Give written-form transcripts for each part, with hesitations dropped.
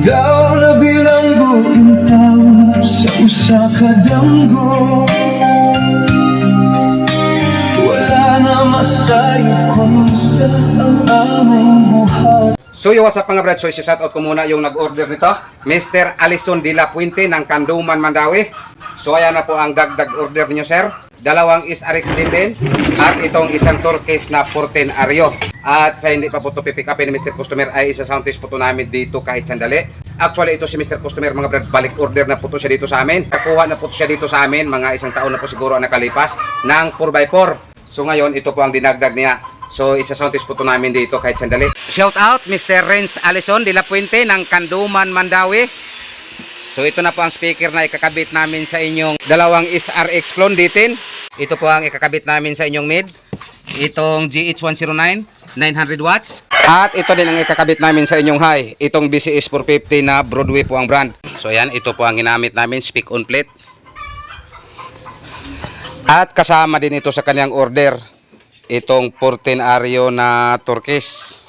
daw na bilanggo ang taon sa usa ka danggo. Wala na masayot kung sa ang aming buhay. So yo, what's up mga brad? So shout out ko muna yung nag-order nito, Mr. Alison de la Puente ng Kanduman, Mandawi. So ayan na po ang dagdag order niyo, sir. Dalawang is RX D10 at itong isang Turkish na 14 Ario. At sa hindi pa po ito pipick upin ni Mr. Customer ay isa sound test po ito namin dito kahit sandali. Actually ito si Mr. Customer mga brad, balik order na po ito siya dito sa amin. Nakuha na po ito siya dito sa amin, mga isang taon na po siguro ang nakalipas ng 4x4. So ngayon ito po ang dinagdag niya. So isa sound test po ito namin dito kahit sandali. Shout out Mr. Renz Alison de la Puente ng Kanduman, Mandawi. So ito na po ang speaker na ikakabit namin sa inyong dalawang SRX clone D10. Ito po ang ikakabit namin sa inyong mid. Itong GH109 900 watts. At ito din ang ikakabit namin sa inyong high. Itong BCS 450 na Broadway po ang brand. So yan, ito po ang ginamit namin, speak on plate. At kasama din ito sa kanyang order, itong 14 Ario na Turkish.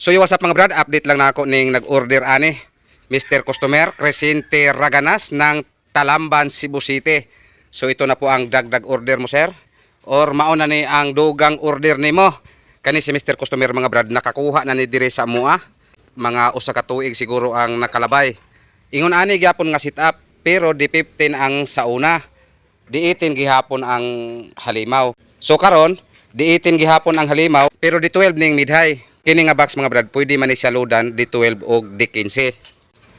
So yung what's up mga brad, update lang na ako ning nag-order ani Mr. Customer Crescente Raganas ng Talamban, Cebu City. So ito na po ang dagdag order mo, sir, or mauna ni ang dugang order nimo. Kani si Mr. Customer mga brad, nakakuha na ni dire sa mua, mga usa ka tuig siguro ang nakalabay. Ingon ani gyapon nga sit up, pero di 15 ang sauna, di 18 gihapon ang halimaw. So karon di 18 gihapon ang halimaw, pero di 12 ning mid-high. Kini nga box mga brad, pwede man ni siya loadan D12 o D15.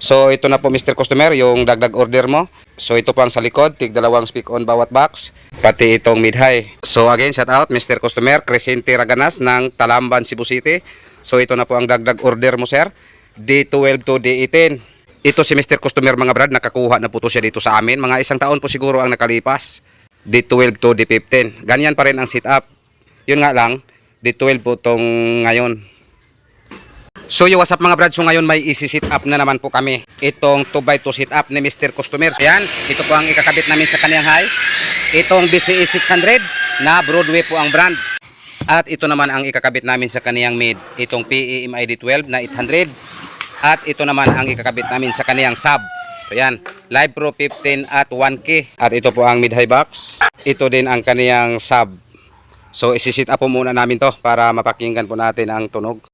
So ito na po Mr. Customer, yung dagdag order mo. So ito po ang sa likod, tig dalawang speak on bawat box, pati itong mid-high. So again, shout out Mr. Customer Crescente Raganas ng Talamban, Cebu City. So ito na po ang dagdag order mo, sir, D12 to D18. Ito si Mr. Customer mga brad, nakakuha na po to siya dito sa amin. Mga isang taon po siguro ang nakalipas, D12 to D15. Ganyan pa rin ang sit up. Yun nga lang, D12 po tong ngayon. So yung what's up mga brad, so ngayon may isi-sit up na naman po kami. Itong 2x2 sit up ni Mr. Customer. Ayan, ito po ang ikakabit namin sa kanyang high. Itong BCS 600 na Broadway po ang brand. At ito naman ang ikakabit namin sa kaniyang mid. Itong PEMID 12 na 800. At ito naman ang ikakabit namin sa kaniyang sub. So yan, Live Pro 15 at 1K. At ito po ang mid-high box. Ito din ang kaniyang sub. So isi-sit up po muna namin to para mapakinggan po natin ang tunog.